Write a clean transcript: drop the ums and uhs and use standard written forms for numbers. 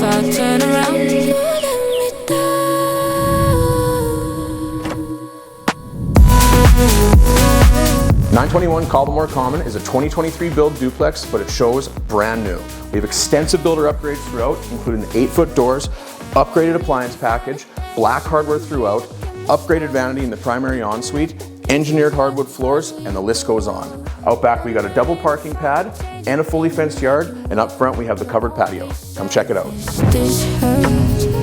if I turn around, you let me down. 921 Cobblemore Common is a 2023 build duplex, but it shows brand new. We have extensive builder upgrades throughout, including 8-foot doors, upgraded appliance package, black hardware throughout, upgraded vanity in the primary ensuite, engineered hardwood floors, and the list goes on. Out back we got a double parking pad and a fully fenced yard, and up front we have the covered patio. Come check it out. This hurts.